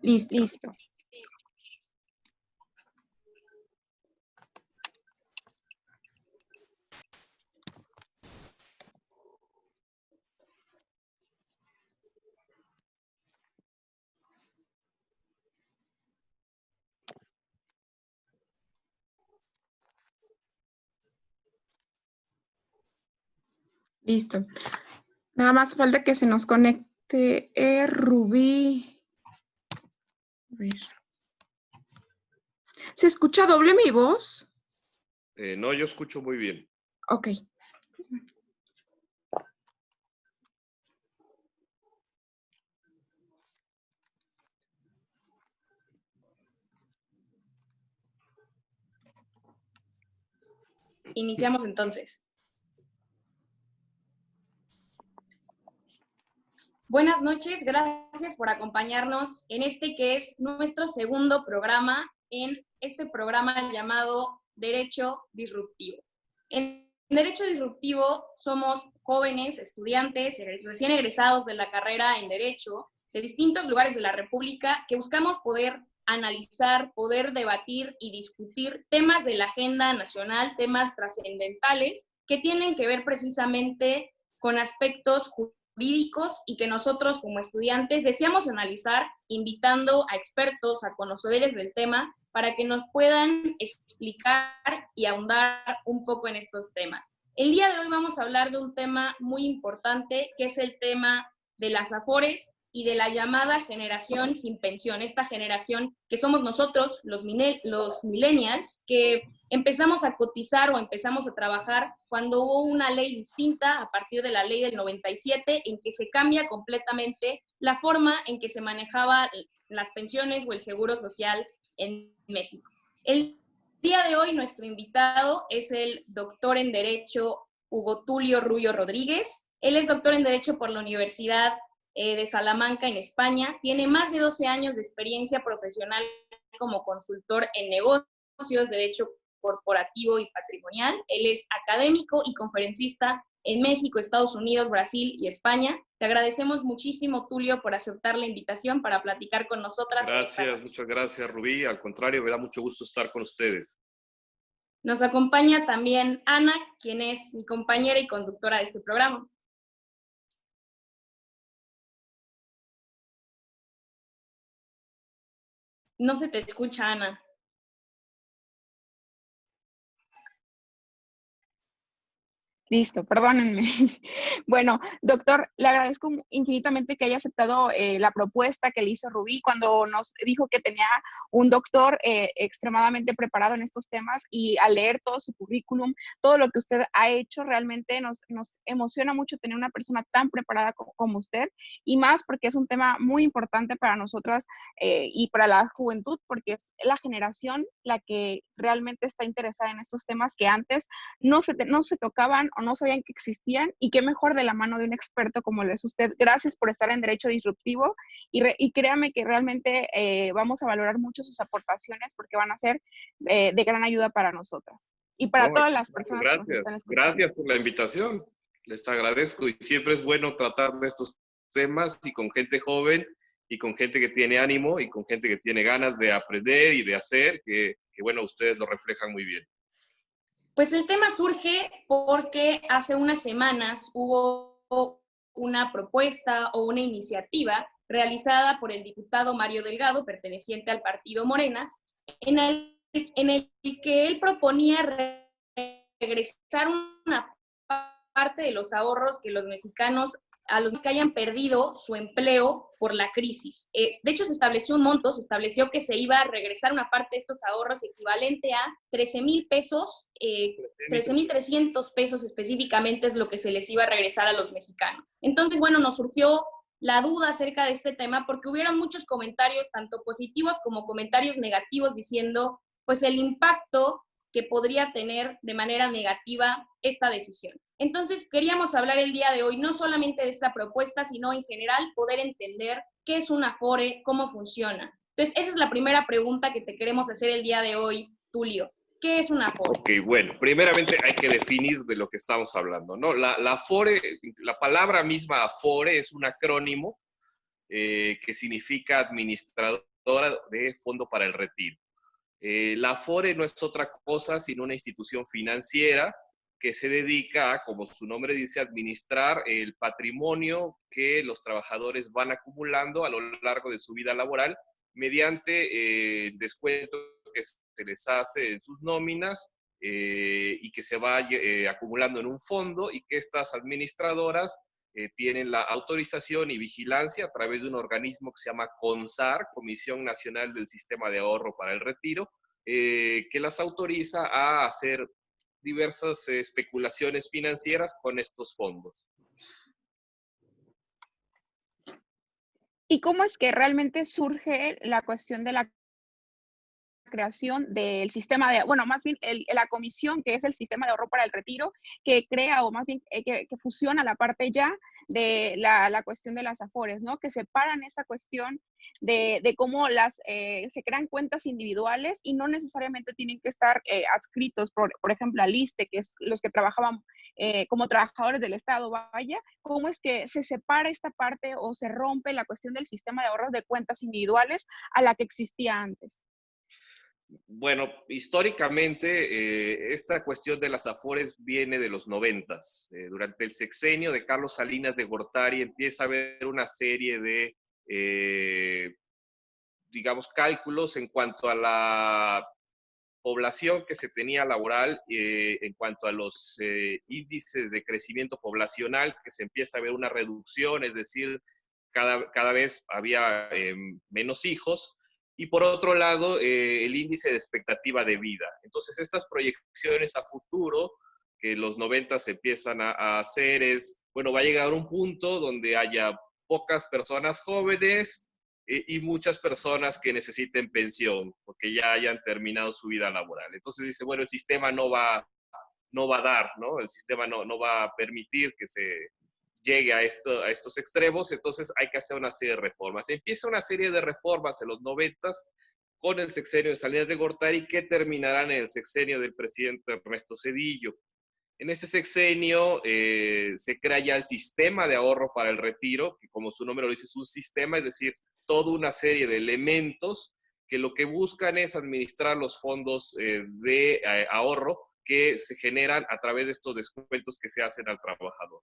Listo. Listo. Nada más falta que se nos conecte Rubí. A ver. ¿Se escucha doble mi voz? No, yo escucho muy bien. Ok. Iniciamos entonces. Buenas noches, gracias por acompañarnos en este que es nuestro segundo programa, en este programa llamado Derecho Disruptivo. En Derecho Disruptivo somos jóvenes, estudiantes, recién egresados de la carrera en Derecho, de distintos lugares de la República, que buscamos poder analizar, poder debatir y discutir temas de la agenda nacional, temas trascendentales que tienen que ver precisamente con aspectos jurídicos y que nosotros como estudiantes deseamos analizar invitando a expertos, a conocedores del tema, para que nos puedan explicar y ahondar un poco en estos temas. El día de hoy vamos a hablar de un tema muy importante, que es el tema de las AFORES y de la llamada generación sin pensión, esta generación que somos nosotros, los millennials, que empezamos a cotizar o empezamos a trabajar cuando hubo una ley distinta a partir de la ley del 97, en que se cambia completamente la forma en que se manejaba las pensiones o el seguro social en México. El día de hoy nuestro invitado es el doctor en Derecho Hugo Tulio Rubio Rodríguez. Él es doctor en Derecho por la Universidad de Salamanca en España. Tiene más de 12 años de experiencia profesional como consultor en negocios, derecho corporativo y patrimonial. Él es académico y conferencista en México, Estados Unidos, Brasil y España. Te agradecemos muchísimo, Tulio, por aceptar la invitación para platicar con nosotras. Gracias, muchas gracias, Rubí. Al contrario, me da mucho gusto estar con ustedes. Nos acompaña también Ana, quien es mi compañera y conductora de este programa. No se te escucha, Ana. Listo, perdónenme. Bueno, doctor, le agradezco infinitamente que haya aceptado la propuesta que le hizo Rubí cuando nos dijo que tenía un doctor extremadamente preparado en estos temas, y al leer todo su currículum, todo lo que usted ha hecho, realmente nos emociona mucho tener una persona tan preparada como usted, y más porque es un tema muy importante para nosotras y para la juventud, porque es la generación la que realmente está interesada en estos temas que antes no se tocaban o no sabían que existían, y qué mejor de la mano de un experto como lo es usted. Gracias por estar en Derecho Disruptivo, y créame que realmente vamos a valorar mucho sus aportaciones, porque van a ser de gran ayuda para nosotras y para todas las personas que nos están escuchando. Gracias por la invitación, les agradezco, y siempre es bueno tratar de estos temas y con gente joven y con gente que tiene ánimo y con gente que tiene ganas de aprender y de hacer, que bueno, ustedes lo reflejan muy bien. Pues el tema surge porque hace unas semanas hubo una propuesta o una iniciativa realizada por el diputado Mario Delgado, perteneciente al partido Morena, en el que él proponía regresar una parte de los ahorros que los mexicanos, a los que hayan perdido su empleo por la crisis. De hecho, se estableció un monto, se estableció que se iba a regresar una parte de estos ahorros equivalente a 13,000 pesos, 13,300 pesos específicamente es lo que se les iba a regresar a los mexicanos. Entonces, bueno, nos surgió la duda acerca de este tema porque hubieron muchos comentarios, tanto positivos como comentarios negativos, diciendo pues el impacto que podría tener de manera negativa esta decisión. Entonces, queríamos hablar el día de hoy no solamente de esta propuesta, sino en general poder entender qué es una AFORE, cómo funciona. Entonces, esa es la primera pregunta que te queremos hacer el día de hoy, Tulio. ¿Qué es una AFORE? Ok, bueno, primeramente hay que definir de lo que estamos hablando, ¿no? La AFORE, la palabra misma AFORE es un acrónimo que significa Administrador de Fondo para el Retiro. La Afore no es otra cosa sino una institución financiera que se dedica a, como su nombre dice, administrar el patrimonio que los trabajadores van acumulando a lo largo de su vida laboral mediante el descuento que se les hace en sus nóminas y que se va acumulando en un fondo, y que estas administradoras tienen la autorización y vigilancia a través de un organismo que se llama CONSAR, Comisión Nacional del Sistema de Ahorro para el Retiro, que las autoriza a hacer diversas especulaciones financieras con estos fondos. ¿Y cómo es que realmente surge la cuestión de la creación del sistema de, bueno, más bien la comisión que es el sistema de ahorro para el retiro, que crea, o más bien que fusiona la parte ya de la cuestión de las Afores, ¿no? Que separan esa cuestión de cómo se crean cuentas individuales y no necesariamente tienen que estar adscritos, por ejemplo, al ISSSTE, que es los que trabajaban como trabajadores del Estado, vaya. ¿Cómo es que se separa esta parte o se rompe la cuestión del sistema de ahorros de cuentas individuales a la que existía antes? Bueno, históricamente esta cuestión de las Afores viene de los 90s. Durante el sexenio de Carlos Salinas de Gortari empieza a haber una serie de, digamos, cálculos en cuanto a la población que se tenía laboral, en cuanto a los índices de crecimiento poblacional, que se empieza a ver una reducción, es decir, cada vez había menos hijos. Y por otro lado, el índice de expectativa de vida. Entonces, estas proyecciones a futuro que los 90 se empiezan a hacer es, bueno, va a llegar un punto donde haya pocas personas jóvenes y muchas personas que necesiten pensión porque ya hayan terminado su vida laboral. Entonces dice, bueno, el sistema no va a dar, ¿no? El sistema no va a permitir que se llegue a estos extremos, entonces hay que hacer una serie de reformas. Empieza una serie de reformas en los 90s con el sexenio de Salinas de Gortari, que terminarán en el sexenio del presidente Ernesto Zedillo. En ese sexenio se crea ya el sistema de ahorro para el retiro, que como su nombre lo dice es un sistema, es decir, toda una serie de elementos que lo que buscan es administrar los fondos de ahorro que se generan a través de estos descuentos que se hacen al trabajador.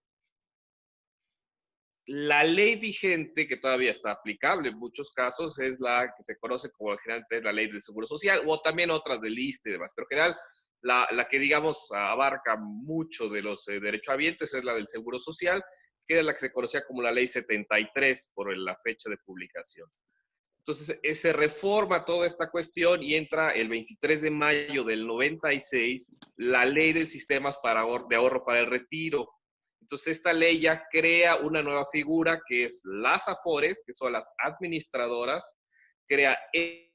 La ley vigente, que todavía está aplicable en muchos casos, es la que se conoce como generalmente la ley del Seguro Social, o también otras del ISSSTE y demás. Pero en general, la que, digamos, abarca mucho de los derechohabientes es la del Seguro Social, que es la que se conocía como la Ley 73 por la fecha de publicación. Entonces, se reforma toda esta cuestión y entra el 23 de mayo del 96 la Ley de Sistemas de Ahorro para el Retiro. Entonces, esta ley ya crea una nueva figura que es las Afores, que son las administradoras, crea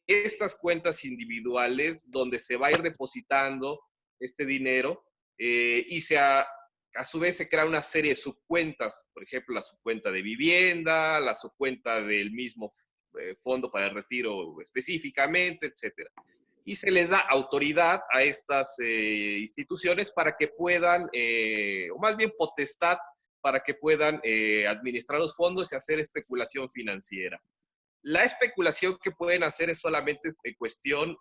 estas cuentas individuales donde se va a ir depositando este dinero y a su vez se crea una serie de subcuentas, por ejemplo, la subcuenta de vivienda, la subcuenta del mismo fondo para el retiro específicamente, etcétera. Y se les da autoridad a estas instituciones para que puedan, o más bien potestad, para que puedan administrar los fondos y hacer especulación financiera. La especulación que pueden hacer es solamente en cuestión,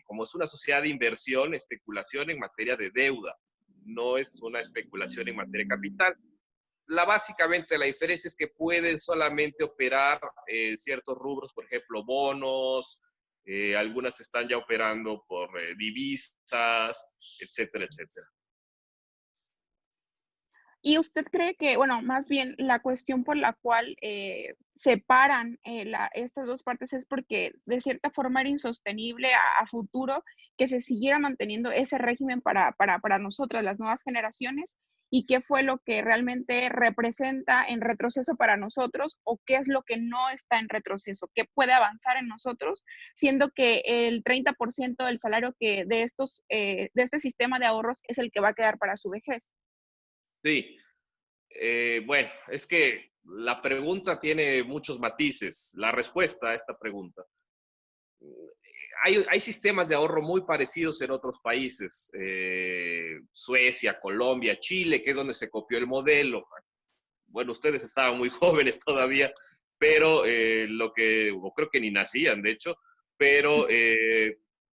como es una sociedad de inversión, especulación en materia de deuda, no es una especulación en materia de capital. Básicamente la diferencia es que pueden solamente operar ciertos rubros, por ejemplo, bonos, algunas están ya operando por divisas, etcétera, etcétera. ¿Y usted cree que, bueno, más bien la cuestión por la cual separan estas dos partes es porque de cierta forma era insostenible a futuro que se siguiera manteniendo ese régimen para nosotras, las nuevas generaciones? ¿Y qué fue lo que realmente representa en retroceso para nosotros, o qué es lo que no está en retroceso? ¿Qué puede avanzar en nosotros, siendo que el 30% del salario de este sistema de ahorros es el que va a quedar para su vejez? Sí, bueno, es que la pregunta tiene muchos matices, la respuesta a esta pregunta. Hay sistemas de ahorro muy parecidos en otros países, Suecia, Colombia, Chile, que es donde se copió el modelo. Bueno, ustedes estaban muy jóvenes todavía, pero o creo que ni nacían, de hecho, pero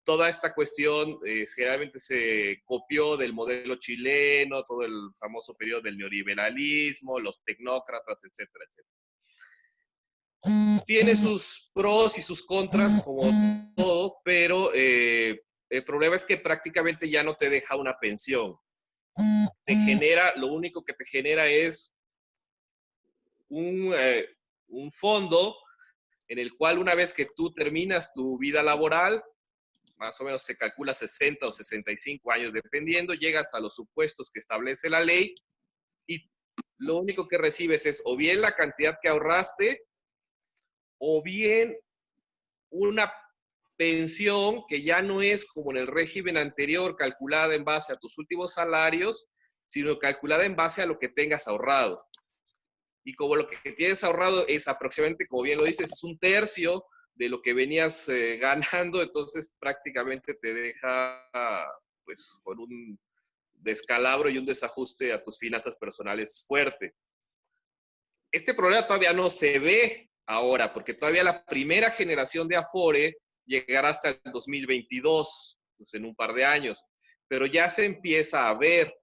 toda esta cuestión generalmente se copió del modelo chileno, todo el famoso periodo del neoliberalismo, los tecnócratas, etcétera, etcétera. Tiene sus pros y sus contras, como todo, pero el problema es que prácticamente ya no te deja una pensión. Lo único que te genera es un fondo en el cual una vez que tú terminas tu vida laboral, más o menos se calcula 60 o 65 años dependiendo, llegas a los supuestos que establece la ley y lo único que recibes es o bien la cantidad que ahorraste o bien una pensión que ya no es como en el régimen anterior, calculada en base a tus últimos salarios, sino calculada en base a lo que tengas ahorrado. Y como lo que tienes ahorrado es aproximadamente, como bien lo dices, es un tercio de lo que venías ganando, entonces prácticamente te deja pues con un descalabro y un desajuste a tus finanzas personales fuerte. Este problema todavía no se ve ahora, porque todavía la primera generación de Afore llegará hasta el 2022, pues en un par de años, pero ya se empieza a ver,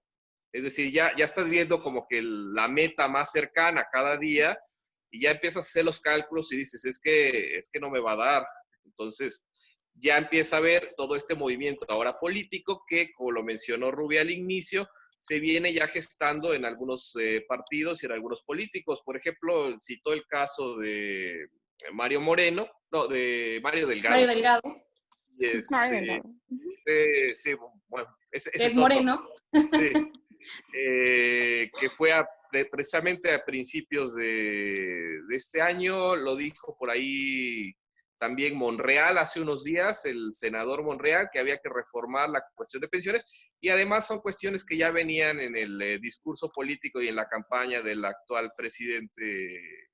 es decir, ya estás viendo como que la meta más cercana cada día y ya empiezas a hacer los cálculos y dices, es que no me va a dar. Entonces, ya empieza a ver todo este movimiento ahora político que, como lo mencionó Rubí al inicio, se viene ya gestando en algunos partidos y en algunos políticos. Por ejemplo, citó el caso de Mario Moreno, no, de Mario Delgado. Mario Delgado. Y Mario Delgado. sí, bueno, ese Es es otro. moreno. Sí. Que fue precisamente a principios de este año, lo dijo por ahí también Monreal hace unos días, el senador Monreal, que había que reformar la cuestión de pensiones, y además son cuestiones que ya venían en el discurso político y en la campaña del actual presidente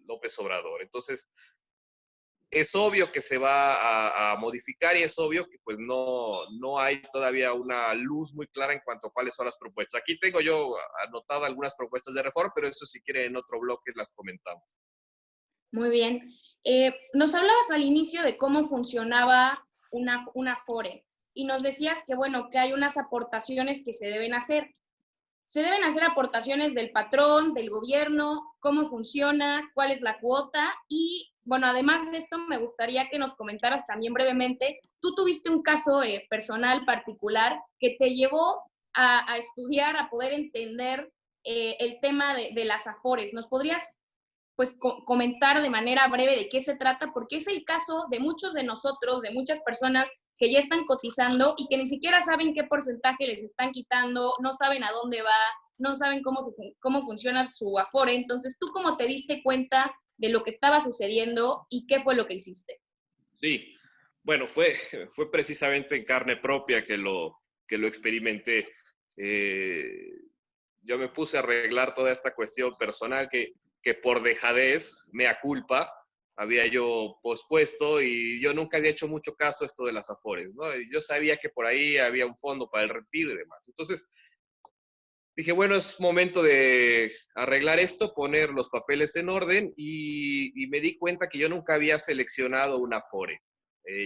López Obrador. Entonces, es obvio que se va a modificar y es obvio que pues no hay todavía una luz muy clara en cuanto a cuáles son las propuestas. Aquí tengo yo anotadas algunas propuestas de reforma, pero eso si quieren en otro bloque las comentamos. Muy bien. Nos hablabas al inicio de cómo funcionaba una Afore y nos decías que, bueno, que hay unas aportaciones que se deben hacer. Se deben hacer aportaciones del patrón, del gobierno, cómo funciona, cuál es la cuota y, bueno, además de esto, me gustaría que nos comentaras también brevemente, tú tuviste un caso personal particular que te llevó a estudiar, a poder entender el tema de las Afores. ¿Nos podrías pues comentar de manera breve de qué se trata? Porque es el caso de muchos de nosotros, de muchas personas que ya están cotizando y que ni siquiera saben qué porcentaje les están quitando, no saben a dónde va, no saben cómo funciona su Afore. Entonces, ¿tú cómo te diste cuenta de lo que estaba sucediendo y qué fue lo que hiciste? Sí, bueno, fue precisamente en carne propia que lo experimenté. Yo me puse a arreglar toda esta cuestión personal que por dejadez, mea culpa, había yo pospuesto y yo nunca había hecho mucho caso a esto de las Afores, ¿no? Yo sabía que por ahí había un fondo para el retiro y demás. Entonces, dije, bueno, es momento de arreglar esto, poner los papeles en orden y me di cuenta que yo nunca había seleccionado una Afore.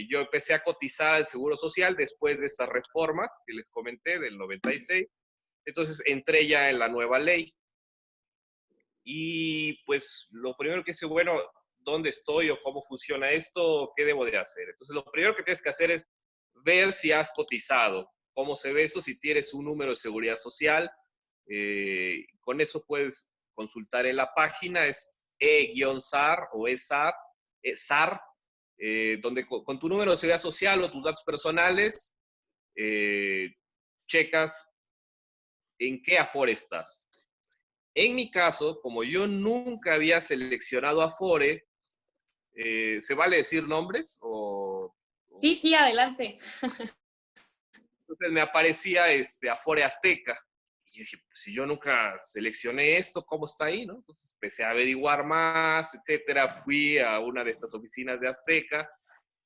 Yo empecé a cotizar al Seguro Social después de esta reforma que les comenté del 96. Entonces entré ya en la nueva ley. Y pues lo primero que hice, bueno, ¿dónde estoy o cómo funciona esto? ¿Qué debo de hacer? Entonces lo primero que tienes que hacer es ver si has cotizado. ¿Cómo se ve eso? Si tienes un número de seguridad social, con eso puedes consultar en la página, es e-sar o SAR, donde con tu número de seguridad social o tus datos personales, checas en qué Afore estás. En mi caso, como yo nunca había seleccionado Afore, ¿se vale decir nombres? Sí, adelante. Entonces me aparecía Afore Azteca. Y yo dije, pues si yo nunca seleccioné esto, ¿cómo está ahí? ¿No? Entonces empecé a averiguar más, etcétera. Fui a una de estas oficinas de Azteca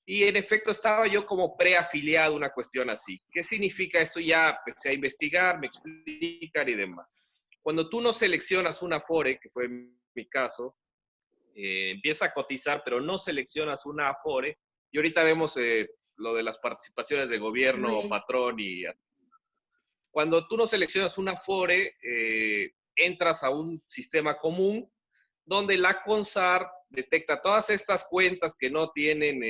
y en efecto estaba yo como preafiliado a una cuestión así. ¿Qué significa esto? Ya empecé a investigar, me explican y demás. Cuando tú no seleccionas una Afore, que fue mi caso, empieza a cotizar, pero no seleccionas una Afore, y ahorita vemos lo de las participaciones de gobierno, patrón, y cuando tú no seleccionas una Afore, entras a un sistema común donde la CONSAR detecta todas estas cuentas que no tienen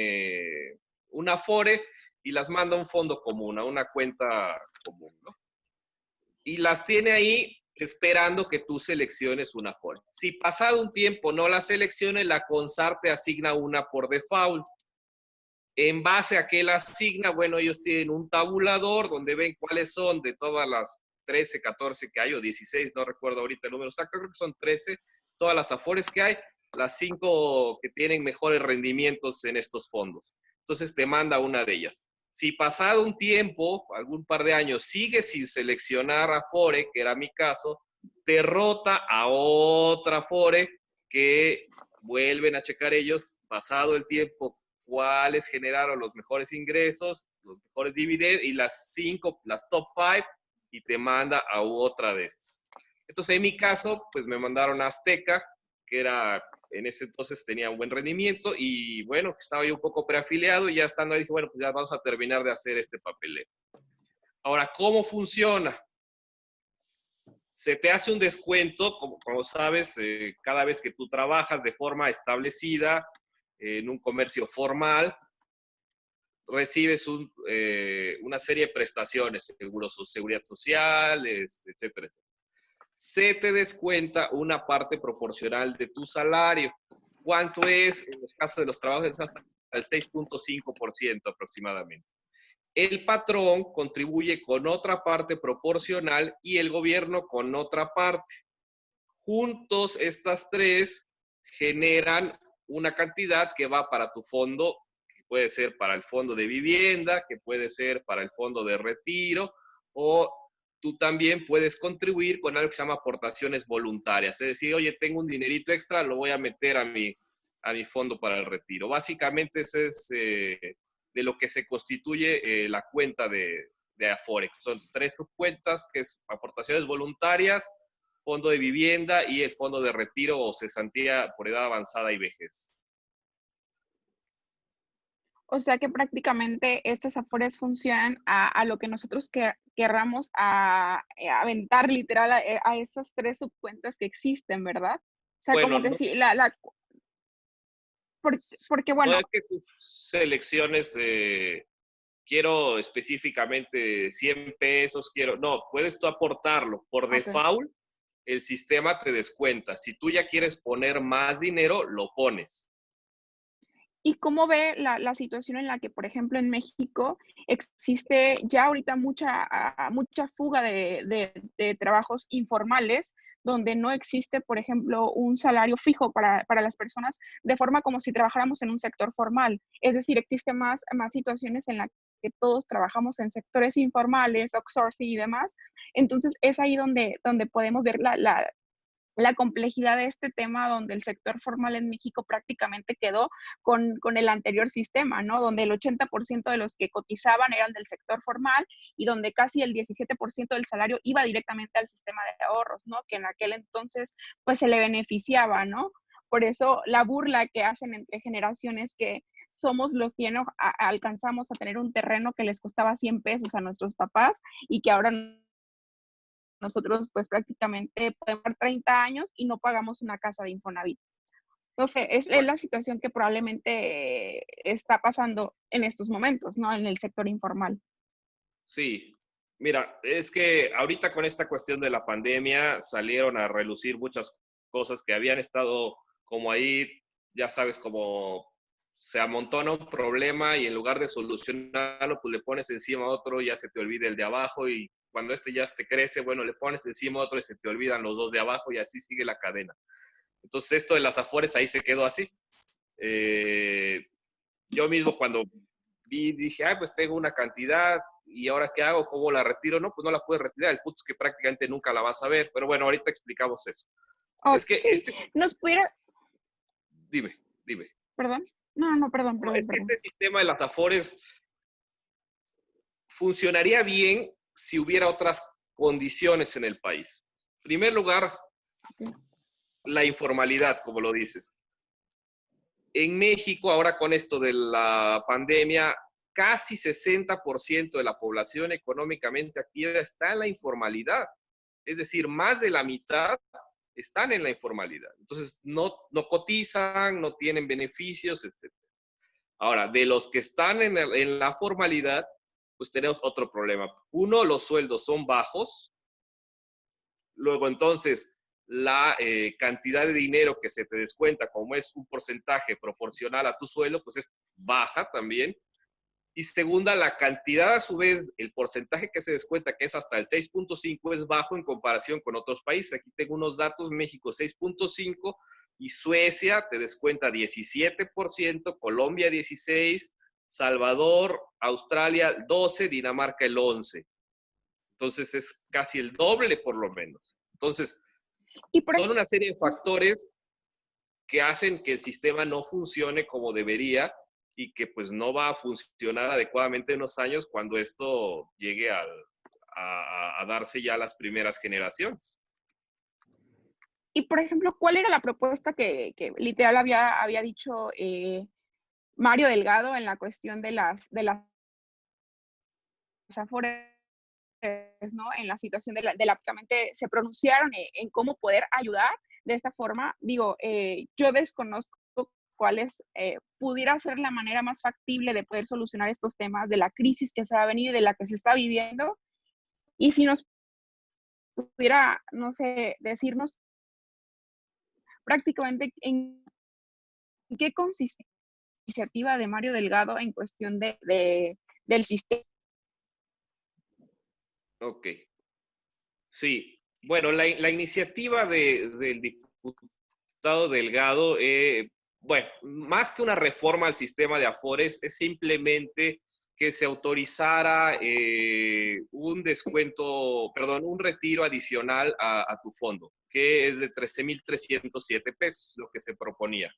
una Afore y las manda a un fondo común, a una cuenta común, ¿no? Y las tiene ahí esperando que tú selecciones una Afore. Si pasado un tiempo no la selecciones, la CONSAR te asigna una por default. En base a que la asigna, bueno, ellos tienen un tabulador donde ven cuáles son de todas las 13, 14 que hay, o 16, no recuerdo ahorita el número exacto, creo que son 13, todas las Afores que hay, las 5 que tienen mejores rendimientos en estos fondos. Entonces te manda una de ellas. Si pasado un tiempo, algún par de años, sigues sin seleccionar Afore, que era mi caso, te rota a otra Afore que vuelven a checar ellos, pasado el tiempo, cuáles generaron los mejores ingresos, los mejores dividendos, y las 5, las top 5, y te manda a otra de estas. Entonces, en mi caso, pues me mandaron a Azteca, que era, en ese entonces tenía un buen rendimiento, y bueno, estaba yo un poco preafiliado, y ya estando ahí dije, bueno, pues ya vamos a terminar de hacer este papeleo. Ahora, ¿cómo funciona? Se te hace un descuento, como sabes, cada vez que tú trabajas de forma establecida, en un comercio formal, recibes una serie de prestaciones, seguridad social, etcétera, etcétera. Se te descuenta una parte proporcional de tu salario. ¿Cuánto es? En los casos de los trabajos es hasta el 6.5% aproximadamente. El patrón contribuye con otra parte proporcional y el gobierno con otra parte. Juntos, estas tres generan una cantidad que va para tu fondo, que puede ser para el fondo de vivienda, que puede ser para el fondo de retiro, o tú también puedes contribuir con algo que se llama aportaciones voluntarias. Es decir, oye, tengo un dinerito extra, lo voy a meter a mi fondo para el retiro. Básicamente, ese es de lo que se constituye la cuenta de Afore. Son 3 subcuentas, que es aportaciones voluntarias, fondo de vivienda y el fondo de retiro o cesantía por edad avanzada y vejez. O sea que prácticamente estas Afores funcionan a lo que nosotros querramos aventar literal a estas 3 subcuentas que existen, ¿verdad? O sea, Bueno, como que no, sí, porque no bueno, es que tú selecciones, quiero específicamente 100 pesos, no, puedes tú aportarlo. Por okay. default, el sistema te descuenta. Si tú ya quieres poner más dinero, lo pones. ¿Y cómo ve la situación en la que, por ejemplo, en México existe ya ahorita mucha fuga de trabajos informales, donde no existe, por ejemplo, un salario fijo para las personas, de forma como si trabajáramos en un sector formal? Es decir, existe más situaciones en las que todos trabajamos en sectores informales, outsourcing y demás. Entonces, es ahí donde podemos ver la complejidad de este tema, donde el sector formal en México prácticamente quedó con el anterior sistema, ¿no? Donde el 80% de los que cotizaban eran del sector formal y donde casi el 17% del salario iba directamente al sistema de ahorros, ¿no? Que en aquel entonces pues se le beneficiaba, ¿no? Por eso la burla que hacen entre generaciones, que somos los que ya no alcanzamos a tener un terreno que les costaba 100 pesos a nuestros papás y que ahora nosotros pues prácticamente podemos dar 30 años y no pagamos una casa de Infonavit. Entonces, es Bueno, la situación que probablemente está pasando en estos momentos, ¿no? En el sector informal. sí. Mira, es que ahorita con esta cuestión de la pandemia salieron a relucir muchas cosas que habían estado como ahí, ya sabes, como se amontona un problema y en lugar de solucionarlo, pues le pones encima a otro y ya se te olvida el de abajo, y cuando este ya te crece, bueno, le pones encima a otro y se te olvidan los dos de abajo, y así sigue la cadena. Entonces esto de las Afores ahí se quedó así. Yo mismo cuando dije, pues tengo una cantidad, ¿y ahora qué hago? ¿Cómo la retiro? No, pues no la puedes retirar. El punto es que prácticamente nunca la vas a ver. Pero bueno, ahorita explicamos eso. Es Ok, que nos pudiera, dime, dime. perdón, no, perdón, No, es que perdón. este sistema de las Afores funcionaría bien si hubiera otras condiciones en el país. En primer lugar, Okay. la informalidad, como lo dices. En México, ahora con esto de la pandemia, casi 60% de la población económicamente activa está en la informalidad. Es decir, más de la mitad están en la informalidad. Entonces, no cotizan, no tienen beneficios, etc. Ahora, de los que están en la formalidad, pues tenemos otro problema. Uno, los sueldos son bajos. Luego, entonces, la cantidad de dinero que se te descuenta, como es un porcentaje proporcional a tu sueldo, pues es baja también. Y segunda, la cantidad, a su vez, el porcentaje que se descuenta, que es hasta el 6.5, es bajo en comparación con otros países. Aquí tengo unos datos: México 6.5 y Suecia te descuenta 17%, Colombia 16%, Salvador, Australia 12%, Dinamarca el 11%. Entonces es casi el doble por lo menos. Entonces, son una serie de factores que hacen que el sistema no funcione como debería y que pues no va a funcionar adecuadamente en unos años cuando esto llegue a darse ya a las primeras generaciones. Y, por ejemplo, ¿cuál era la propuesta que literal había dicho Mario Delgado en la cuestión de las Afores, ¿no? En la situación prácticamente se pronunciaron en cómo poder ayudar de esta forma. Digo, yo desconozco cuál pudiera ser la manera más factible de poder solucionar estos temas de la crisis que se va a venir y de la que se está viviendo. Y si nos pudiera, no sé, decirnos prácticamente en qué consiste la iniciativa de Mario Delgado en cuestión del sistema. Ok. Sí. Bueno, la iniciativa del diputado Delgado, bueno, más que una reforma al sistema de Afores, es simplemente que se autorizara un descuento, perdón, un retiro adicional a tu fondo, que es de 13,307 pesos, lo que se proponía.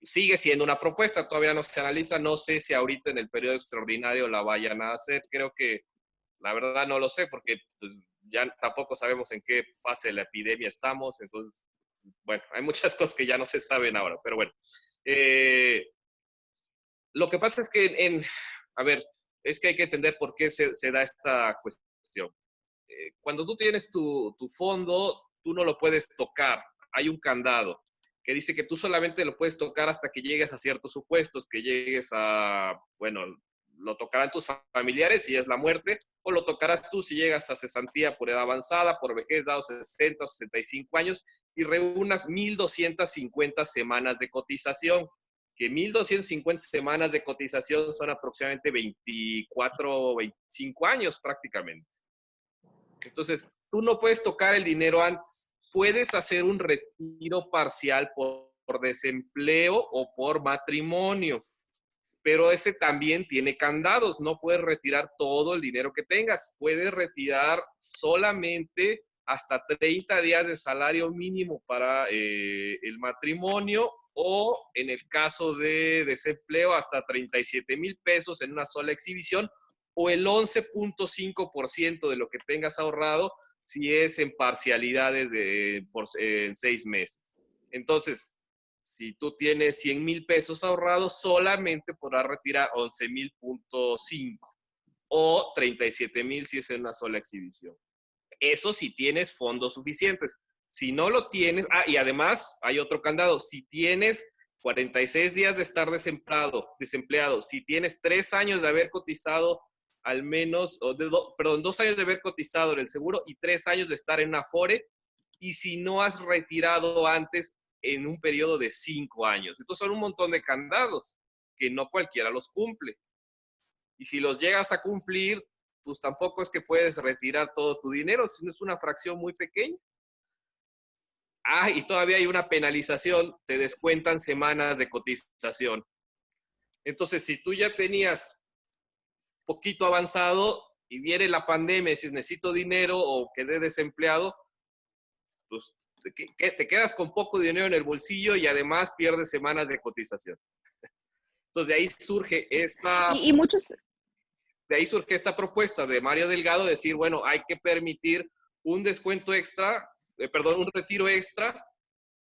Sigue siendo una propuesta, todavía no se analiza, no sé si ahorita en el periodo extraordinario la vayan a hacer, creo que la verdad no lo sé porque pues, ya tampoco sabemos en qué fase de la epidemia estamos, entonces, bueno, hay muchas cosas que ya no se saben ahora, pero bueno. Lo que pasa es que, a ver, es que hay que entender por qué se da esta cuestión. Cuando tú tienes tu fondo, tú no lo puedes tocar, hay un candado que dice que tú solamente lo puedes tocar hasta que llegues a ciertos supuestos, que llegues a, bueno, lo tocarán tus familiares si es la muerte, o lo tocarás tú si llegas a cesantía por edad avanzada, por vejez, dado 60 o 65 años, y reúnas 1,250 semanas de cotización, que 1,250 semanas de cotización son aproximadamente 24 o 25 años prácticamente. Entonces, tú no puedes tocar el dinero antes. Puedes hacer un retiro parcial por desempleo o por matrimonio, pero ese también tiene candados. No puedes retirar todo el dinero que tengas. Puedes retirar solamente hasta 30 días de salario mínimo para el matrimonio o en el caso de desempleo hasta 37,000 pesos en una sola exhibición o el 11.5% de lo que tengas ahorrado si es en parcialidades en 6 meses. Entonces, si tú tienes 100,000 pesos ahorrados, solamente podrás retirar 11,000.5 o 37,000 si es en una sola exhibición. Eso si tienes fondos suficientes. Si no lo tienes, y además hay otro candado, si tienes 46 días de estar desempleado, si tienes 3 años de haber cotizado al menos, perdón, 2 años de haber cotizado en el seguro y 3 años de estar en una Afore, y si no has retirado antes en un periodo de 5 años. Estos son un montón de candados que no cualquiera los cumple. Y si los llegas a cumplir, pues tampoco es que puedes retirar todo tu dinero, sino es una fracción muy pequeña. Y todavía hay una penalización, te descuentan semanas de cotización. Entonces, si tú ya tenías poquito avanzado y viene la pandemia y dices necesito dinero o quedé desempleado, pues te quedas con poco dinero en el bolsillo y además pierdes semanas de cotización. Entonces de ahí surge esta propuesta de Mario Delgado de decir, bueno, hay que permitir un descuento extra, un retiro extra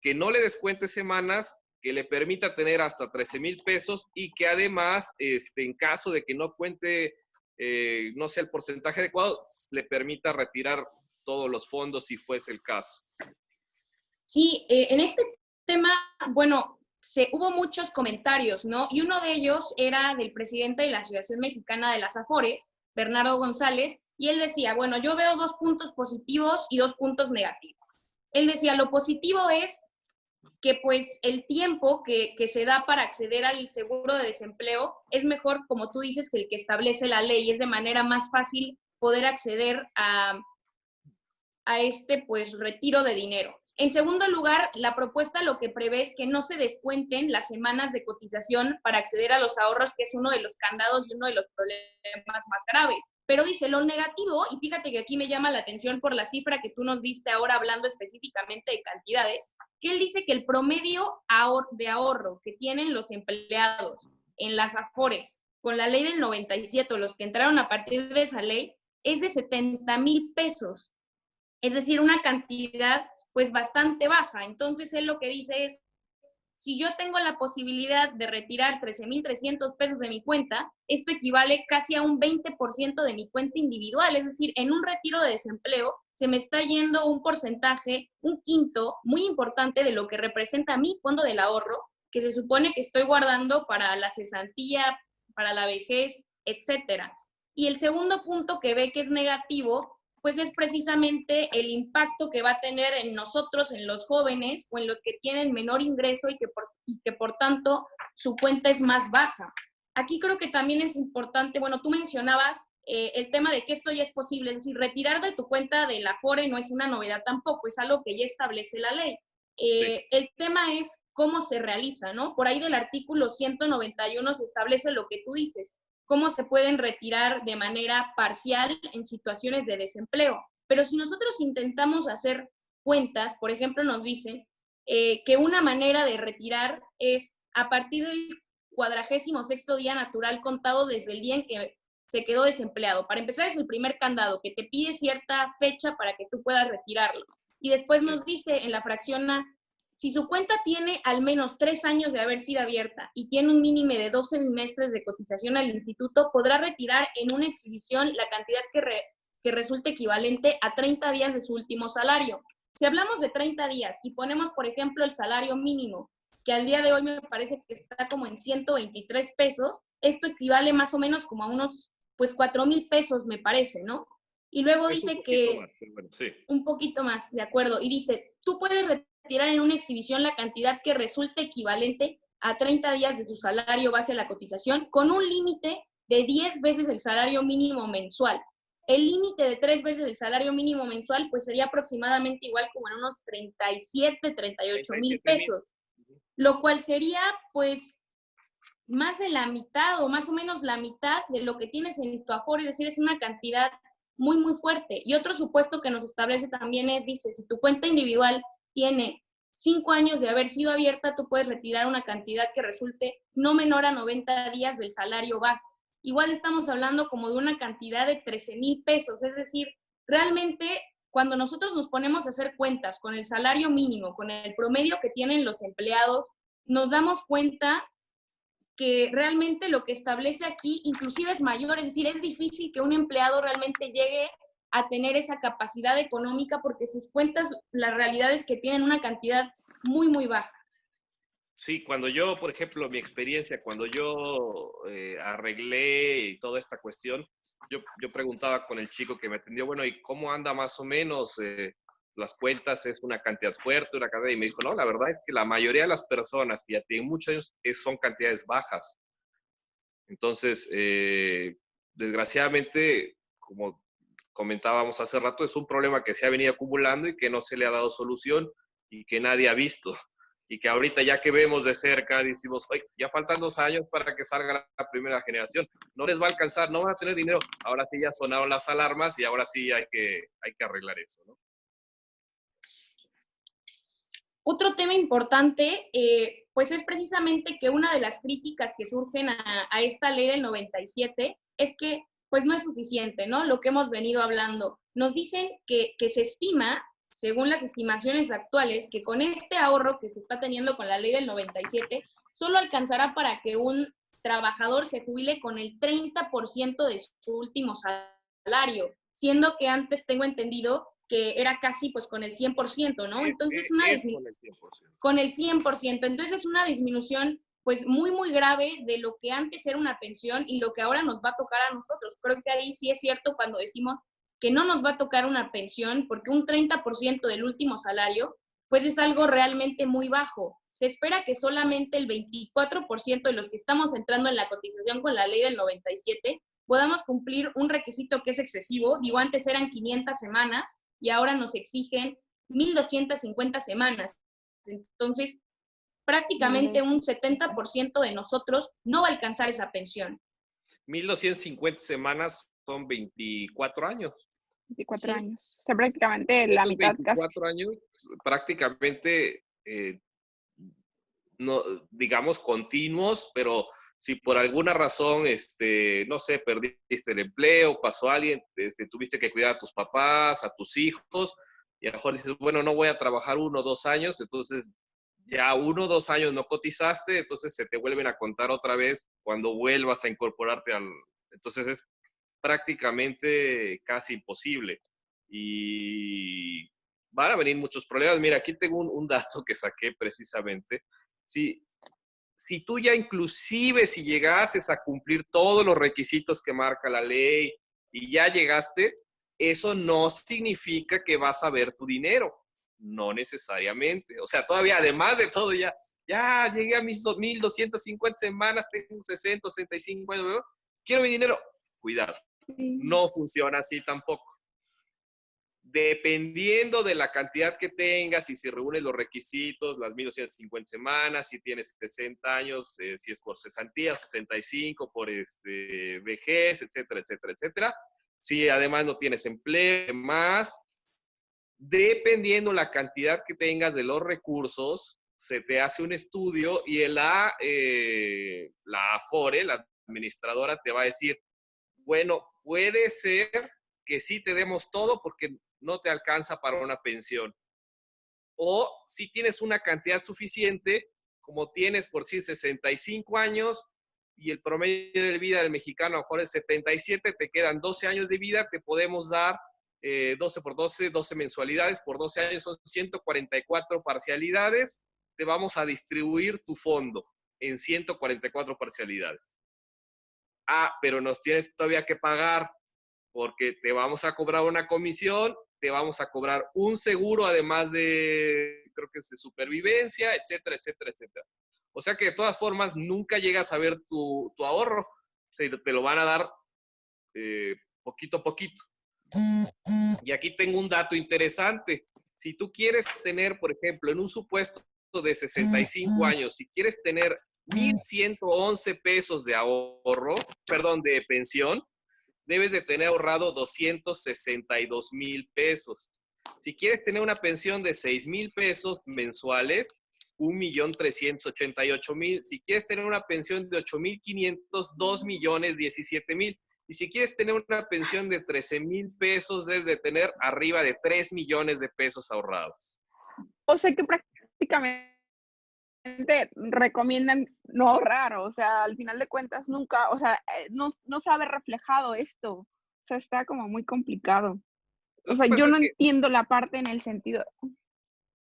que no le descuente semanas que le permita tener hasta 13,000 pesos y que además, en caso de que no cuente, no sé, el porcentaje adecuado, le permita retirar todos los fondos si fuese el caso. Sí, en este tema, bueno, hubo muchos comentarios, ¿no? Y uno de ellos era del presidente de la Asociación Mexicana de las Afores, Bernardo González, y él decía, bueno, yo veo 2 puntos positivos y 2 puntos negativos. Él decía, lo positivo es que pues el tiempo que se da para acceder al seguro de desempleo es mejor, como tú dices, que el que establece la ley. Es de manera más fácil poder acceder a este pues retiro de dinero. En segundo lugar, la propuesta lo que prevé es que no se descuenten las semanas de cotización para acceder a los ahorros, que es uno de los candados y uno de los problemas más graves. Pero dice lo negativo, y fíjate que aquí me llama la atención por la cifra que tú nos diste ahora hablando específicamente de cantidades, que él dice que el promedio de ahorro que tienen los empleados en las Afores con la ley del 97, los que entraron a partir de esa ley, es de 70,000 pesos. Es decir, una cantidad pues bastante baja. Entonces él lo que dice es, si yo tengo la posibilidad de retirar 13,300 pesos de mi cuenta, esto equivale casi a un 20% de mi cuenta individual. Es decir, en un retiro de desempleo se me está yendo un porcentaje, un quinto muy importante de lo que representa mi fondo del ahorro, que se supone que estoy guardando para la cesantía, para la vejez, etcétera. Y el segundo punto que ve que es negativo, pues es precisamente el impacto que va a tener en nosotros, en los jóvenes o en los que tienen menor ingreso y que por tanto su cuenta es más baja. Aquí creo que también es importante, bueno, tú mencionabas el tema de que esto ya es posible, es decir, retirar de tu cuenta del Afore no es una novedad tampoco, es algo que ya establece la ley. Sí. El tema es cómo se realiza, ¿no? Por ahí del artículo 191 se establece lo que tú dices, cómo se pueden retirar de manera parcial en situaciones de desempleo. Pero si nosotros intentamos hacer cuentas, por ejemplo, nos dicen que una manera de retirar es a partir del 46º día natural contado desde el día en que se quedó desempleado. Para empezar, es el primer candado, que te pide cierta fecha para que tú puedas retirarlo. Y después nos dice en la fracción A, si su cuenta tiene al menos 3 años de haber sido abierta y tiene un mínimo de 12 semestres de cotización al instituto, podrá retirar en una exhibición la cantidad que resulte equivalente a 30 días de su último salario. Si hablamos de 30 días y ponemos, por ejemplo, el salario mínimo, que al día de hoy me parece que está como en 123 pesos, esto equivale más o menos como a unos, pues, 4,000 pesos, me parece, ¿no? Y luego Es dice que más, pero bueno, sí. un poquito más, de acuerdo, y dice, tú puedes retirar en una exhibición la cantidad que resulte equivalente a 30 días de su salario base a la cotización, con un límite de 10 veces el salario mínimo mensual. El límite de 3 veces el salario mínimo mensual, pues sería aproximadamente igual como en unos 37, 38,000 pesos, lo cual sería, pues, más de la mitad o más o menos la mitad de lo que tienes en tu Afore, es decir, es una cantidad muy, muy fuerte. Y otro supuesto que nos establece también es, dice, si tu cuenta individual tiene 5 años de haber sido abierta, tú puedes retirar una cantidad que resulte no menor a 90 días del salario base. Igual estamos hablando como de una cantidad de 13,000 pesos, es decir, realmente cuando nosotros nos ponemos a hacer cuentas con el salario mínimo, con el promedio que tienen los empleados, nos damos cuenta que realmente lo que establece aquí inclusive es mayor, es decir, es difícil que un empleado realmente llegue a tener esa capacidad económica porque sus cuentas, la realidad es que tienen una cantidad muy, muy baja. Sí, cuando yo, por ejemplo, mi experiencia, cuando yo arreglé y toda esta cuestión, yo preguntaba con el chico que me atendió, bueno, ¿y cómo anda más o menos las cuentas? ¿Es una cantidad fuerte, una cantidad? Y me dijo, no, la verdad es que la mayoría de las personas que ya tienen muchos años son cantidades bajas. Entonces, desgraciadamente, como comentábamos hace rato, es un problema que se ha venido acumulando y que no se le ha dado solución y que nadie ha visto. Y que ahorita ya que vemos de cerca, decimos, oye, ya faltan 2 años para que salga la primera generación. No les va a alcanzar, no van a tener dinero. Ahora sí ya sonaron las alarmas y ahora sí hay que arreglar eso, ¿no? Otro tema importante, pues es precisamente que una de las críticas que surgen a esta ley del 97 es que pues no es suficiente, ¿no? Lo que hemos venido hablando. Nos dicen que se estima según las estimaciones actuales, que con este ahorro que se está teniendo con la ley del 97, solo alcanzará para que un trabajador se jubile con el 30% de su último salario, siendo que antes tengo entendido que era casi pues con el 100%, ¿no? Entonces, con el 100%. Entonces es una disminución pues muy, muy grave de lo que antes era una pensión y lo que ahora nos va a tocar a nosotros. Creo que ahí sí es cierto cuando decimos que no nos va a tocar una pensión, porque un 30% del último salario, pues es algo realmente muy bajo. Se espera que solamente el 24% de los que estamos entrando en la cotización con la ley del 97 podamos cumplir un requisito que es excesivo. Digo, antes eran 500 semanas y ahora nos exigen 1,250 semanas. Entonces, prácticamente un 70% de nosotros no va a alcanzar esa pensión. 1,250 semanas son 24 años. 24 años. O sea, prácticamente la mitad 24 años, prácticamente, no, digamos, continuos, pero si por alguna razón, no sé, perdiste el empleo, pasó alguien, tuviste que cuidar a tus papás, a tus hijos, y a lo mejor dices, bueno, no voy a trabajar 1 o 2 años, entonces ya 1 o 2 años no cotizaste, entonces se te vuelven a contar otra vez cuando vuelvas a incorporarte al... Entonces es prácticamente casi imposible. Y van a venir muchos problemas. Mira, aquí tengo un dato que saqué precisamente. Si tú ya inclusive si llegases a cumplir todos los requisitos que marca la ley y ya llegaste, eso no significa que vas a ver tu dinero. No necesariamente. O sea, todavía, además de todo, ya llegué a mis 1,250 semanas, tengo 60, 65 años, ¿no? Quiero mi dinero. Cuidado. No funciona así tampoco. Dependiendo de la cantidad que tengas y si reúnes los requisitos, las 1,250 semanas, si tienes 60 años, si es por cesantía, 65 por vejez, etcétera, etcétera, etcétera. Si además no tienes empleo, más, dependiendo la cantidad que tengas de los recursos, se te hace un estudio y la Afore, la administradora, te va a decir, bueno, puede ser que sí te demos todo porque no te alcanza para una pensión. O si tienes una cantidad suficiente, como tienes por sí 65 años y el promedio de vida del mexicano a lo mejor es 77, te quedan 12 años de vida, te podemos dar 12 por 12, 12 mensualidades, por 12 años son 144 parcialidades, te vamos a distribuir tu fondo en 144 parcialidades. Pero nos tienes todavía que pagar porque te vamos a cobrar una comisión, te vamos a cobrar un seguro, además de, creo que es de supervivencia, etcétera, etcétera, etcétera. O sea que de todas formas nunca llegas a ver tu ahorro. O sea, te lo van a dar poquito a poquito. Y aquí tengo un dato interesante. Si tú quieres tener, por ejemplo, en un supuesto de 65 años, si quieres tener 1,111 pesos de ahorro, perdón, de pensión, debes de tener ahorrado 262,000 pesos. Si quieres tener una pensión de 6,000 pesos mensuales, 1,388,000. Si quieres tener una pensión de 8,500, 2,017,000. Y si quieres tener una pensión de 13,000 pesos, debes de tener arriba de 3 millones de pesos ahorrados. O sea que prácticamente recomiendan no ahorrar, o sea, al final de cuentas nunca, o sea, no se ha reflejado esto, o sea, está como muy complicado. O sea, yo no entiendo la parte en el sentido...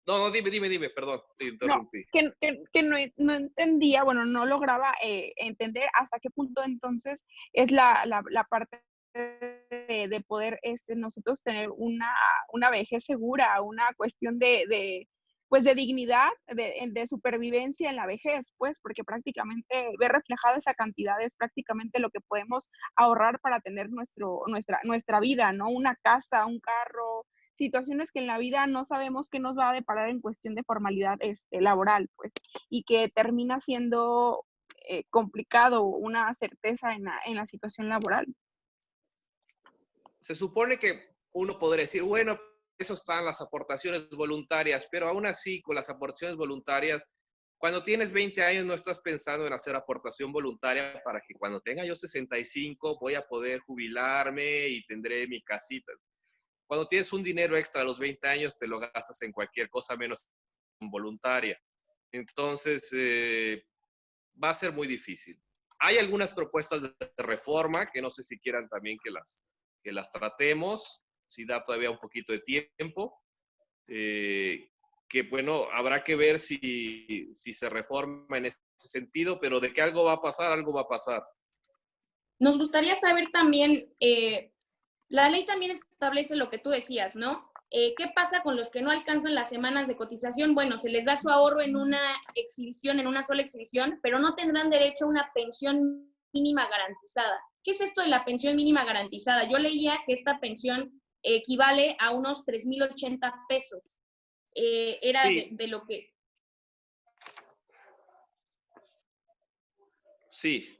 No, dime, perdón, te interrumpí. No, que no entendía, bueno, no lograba entender hasta qué punto entonces es la parte de poder nosotros tener una vejez segura, una cuestión pues de dignidad, de supervivencia en la vejez, pues, porque prácticamente ver reflejada esa cantidad es prácticamente lo que podemos ahorrar para tener nuestra vida, ¿no? Una casa, un carro, situaciones que en la vida no sabemos qué nos va a deparar en cuestión de formalidad laboral, pues, y que termina siendo complicado una certeza en la situación laboral. Se supone que uno podría decir, bueno, eso están las aportaciones voluntarias, pero aún así, con las aportaciones voluntarias, cuando tienes 20 años no estás pensando en hacer aportación voluntaria para que cuando tenga yo 65 voy a poder jubilarme y tendré mi casita. cuando tienes un dinero extra a los 20 años, te lo gastas en cualquier cosa menos voluntaria. Entonces, va a ser muy difícil. Hay algunas propuestas de reforma que no sé si quieran también que las tratemos, si da todavía un poquito de tiempo, que bueno, habrá que ver si se reforma en ese sentido, pero de que algo va a pasar, algo va a pasar. Nos gustaría saber también, la ley también establece lo que tú decías, ¿no? ¿Qué pasa con los que no alcanzan las semanas de cotización? Bueno, se les da su ahorro en una exhibición, en una sola exhibición, pero no tendrán derecho a una pensión mínima garantizada. ¿Qué es esto de la pensión mínima garantizada? Yo leía que esta pensión equivale a unos 3,080 pesos. Era Sí. de lo que... Sí.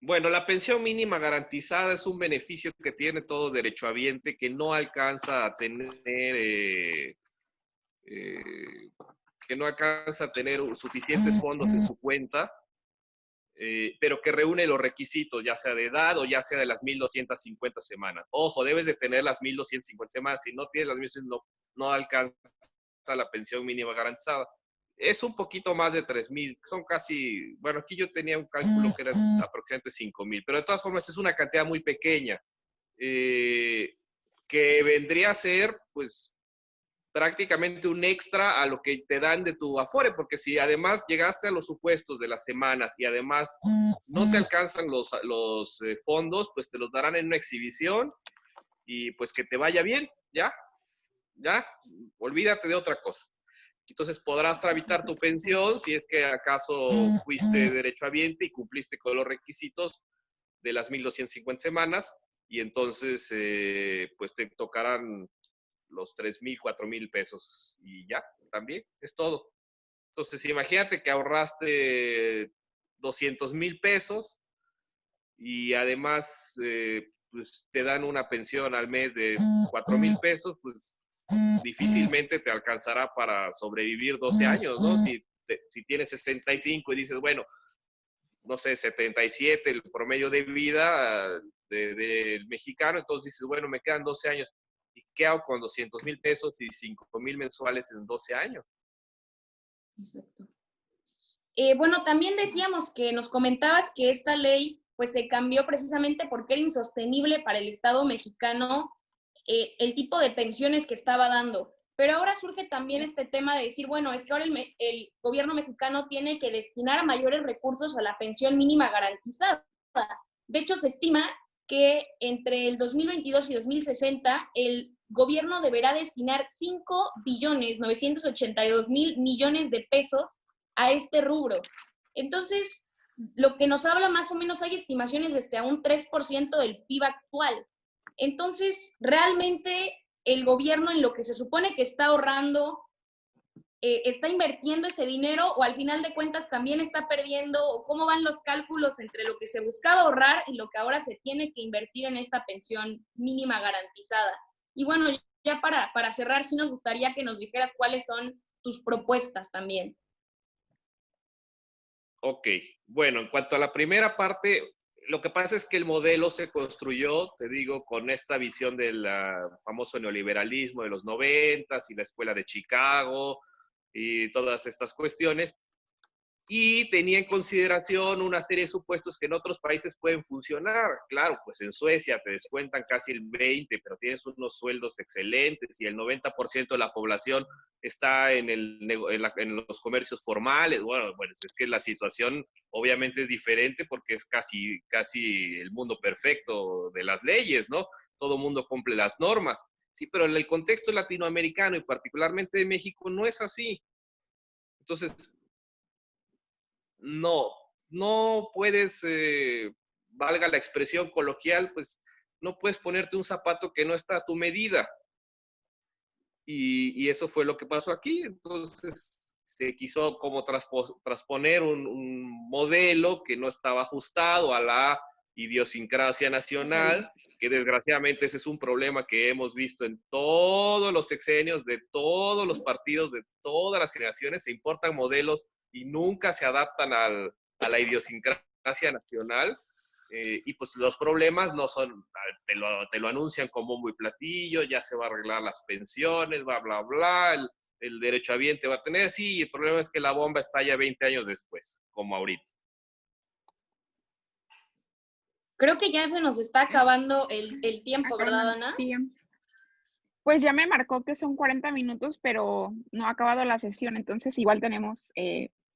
Bueno, la pensión mínima garantizada es un beneficio que tiene todo derechohabiente que no alcanza a tener, suficientes fondos en su cuenta, pero que reúne los requisitos, ya sea de edad o ya sea de las 1,250 semanas. Ojo, debes de tener las 1,250 semanas. Si no tienes las 1,250, no alcanza la pensión mínima garantizada. Es un poquito más de 3,000, son casi, bueno, aquí yo tenía un cálculo que era aproximadamente 5,000, pero de todas formas es una cantidad muy pequeña, que vendría a ser, pues, prácticamente un extra a lo que te dan de tu Afore, porque si además llegaste a los supuestos de las semanas y además no te alcanzan los fondos, pues te los darán en una exhibición y pues que te vaya bien, ya, olvídate de otra cosa. Entonces podrás tramitar tu pensión si es que acaso fuiste derechohabiente y cumpliste con los requisitos de las 1,250 semanas y entonces pues te tocarán los 3,000, 4,000 pesos y ya, también, es todo. Entonces imagínate que ahorraste 200,000 pesos y además pues te dan una pensión al mes de 4,000 pesos, pues difícilmente te alcanzará para sobrevivir 12 años, ¿no? Si tienes 65 y dices, bueno, no sé, 77 el promedio de vida del mexicano, entonces dices, bueno, me quedan 12 años. ¿Y qué hago con 200,000 pesos y 5,000 mensuales en 12 años? Exacto. Bueno, también decíamos que nos comentabas que esta ley pues se cambió precisamente porque era insostenible para el Estado mexicano el tipo de pensiones que estaba dando. Pero ahora surge también este tema de decir, bueno, es que ahora el gobierno mexicano tiene que destinar mayores recursos a la pensión mínima garantizada. De hecho, se estima que entre el 2022 y 2060 el gobierno deberá destinar 5,982,000,000,000 de pesos a este rubro. Entonces, lo que nos habla más o menos, hay estimaciones desde a un 3% del PIB actual. Entonces, realmente el gobierno en lo que se supone que está ahorrando, está invirtiendo ese dinero o al final de cuentas también está perdiendo, o cómo van los cálculos entre lo que se buscaba ahorrar y lo que ahora se tiene que invertir en esta pensión mínima garantizada. Y bueno, ya para cerrar, sí nos gustaría que nos dijeras cuáles son tus propuestas también. Ok, bueno, en cuanto a la primera parte, lo que pasa es que el modelo se construyó, te digo, con esta visión del famoso neoliberalismo de los 90s y la escuela de Chicago y todas estas cuestiones, y tenía en consideración una serie de supuestos que en otros países pueden funcionar. Claro, pues en Suecia te descuentan casi el 20%, pero tienes unos sueldos excelentes y el 90% de la población está en los comercios formales. Bueno, es que la situación obviamente es diferente porque es casi el mundo perfecto de las leyes, ¿no? Todo mundo cumple las normas. Sí, pero en el contexto latinoamericano y particularmente de México no es así. Entonces, no puedes, valga la expresión coloquial, pues no puedes ponerte un zapato que no está a tu medida. Y eso fue lo que pasó aquí. Entonces se quiso como transponer un modelo que no estaba ajustado a la idiosincrasia nacional, que desgraciadamente ese es un problema que hemos visto en todos los sexenios, de todos los partidos, de todas las generaciones. Se importan modelos y nunca se adaptan a la idiosincrasia nacional. y pues los problemas no son, te lo anuncian con bombo y platillo, ya se va a arreglar las pensiones, bla, bla, bla, el derechohabiente va a tener, sí, y el problema es que la bomba está ya 20 años después, como ahorita. Creo que ya se nos está acabando el tiempo, ¿verdad, Ana? Sí. Pues ya me marcó que son 40 minutos, pero no ha acabado la sesión, entonces igual tenemos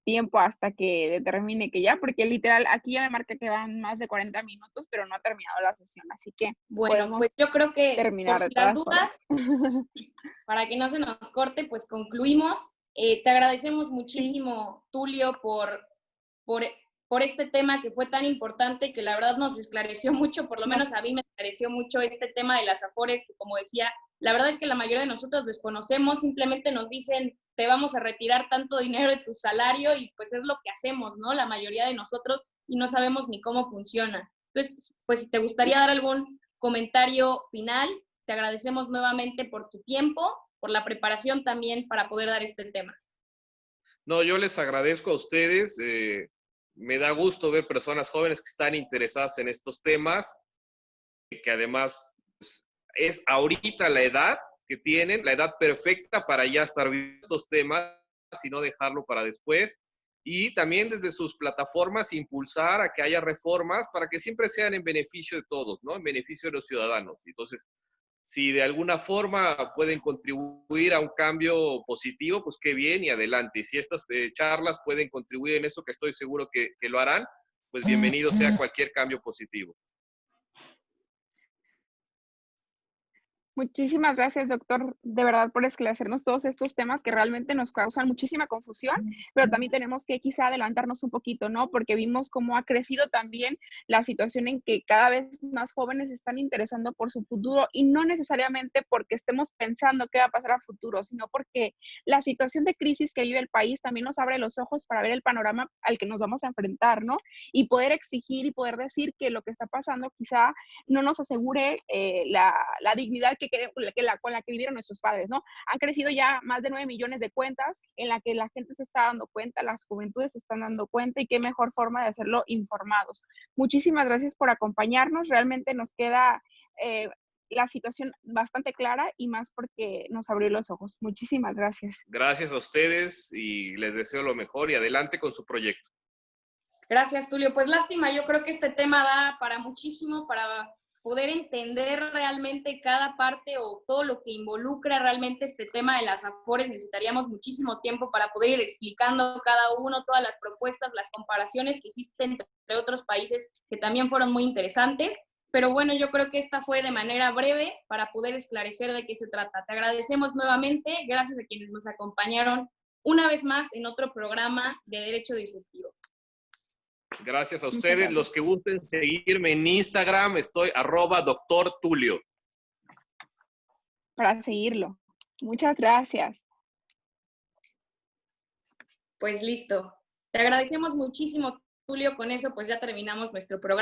tiempo hasta que determine que ya, porque literal aquí ya me marca que van más de 40 minutos, pero no ha terminado la sesión, así que Bueno, podemos pues yo creo que terminar por de si las todas formas. dudas, para que no se nos corte, pues concluimos. Te agradecemos Sí, muchísimo, Tulio, por este tema que fue tan importante, que la verdad nos esclareció mucho, por lo no, menos a mí me esclareció mucho este tema de las Afores, que como decía, la verdad es que la mayoría de nosotros desconocemos, simplemente nos dicen, te vamos a retirar tanto dinero de tu salario y pues es lo que hacemos, ¿no? La mayoría de nosotros y no sabemos ni cómo funciona. Entonces, pues si te gustaría dar algún comentario final, te agradecemos nuevamente por tu tiempo, por la preparación también para poder dar este tema. No, yo les agradezco a ustedes. Me da gusto ver personas jóvenes que están interesadas en estos temas, que además pues, es ahorita la edad que tienen, la edad perfecta para ya estar viendo estos temas y no dejarlo para después. Y también desde sus plataformas impulsar a que haya reformas para que siempre sean en beneficio de todos, ¿no? En beneficio de los ciudadanos. Entonces, si de alguna forma pueden contribuir a un cambio positivo, pues qué bien y adelante. Y si estas charlas pueden contribuir en eso, que estoy seguro que lo harán, pues bienvenido sea cualquier cambio positivo. muchísimas gracias, doctor, de verdad, por esclarecernos todos estos temas que realmente nos causan muchísima confusión, pero también tenemos que quizá adelantarnos un poquito, ¿no? Porque vimos cómo ha crecido también la situación en que cada vez más jóvenes se están interesando por su futuro y no necesariamente porque estemos pensando qué va a pasar a futuro, sino porque la situación de crisis que vive el país también nos abre los ojos para ver el panorama al que nos vamos a enfrentar, ¿no? Y poder exigir y poder decir que lo que está pasando quizá no nos asegure la dignidad con la que vivieron nuestros padres, ¿no? Han crecido ya más de 9 millones de cuentas en la que la gente se está dando cuenta, las juventudes se están dando cuenta y qué mejor forma de hacerlo informados. Muchísimas gracias por acompañarnos, realmente nos queda la situación bastante clara y más porque nos abrió los ojos. Muchísimas gracias. Gracias a ustedes y les deseo lo mejor y adelante con su proyecto. Gracias, Tulio. Pues lástima, yo creo que este tema da para muchísimo, para poder entender realmente cada parte o todo lo que involucra realmente este tema de las Afores. Necesitaríamos muchísimo tiempo para poder ir explicando cada uno, todas las propuestas, las comparaciones que existen entre otros países que también fueron muy interesantes. Pero bueno, yo creo que esta fue de manera breve para poder esclarecer de qué se trata. Te agradecemos nuevamente, gracias a quienes nos acompañaron una vez más en otro programa de Derecho Disruptivo. Gracias a ustedes. Los que gusten seguirme en Instagram, estoy @Dr. Tulio. Para seguirlo. Muchas gracias. Pues listo. Te agradecemos muchísimo, Tulio. Con eso, pues ya terminamos nuestro programa.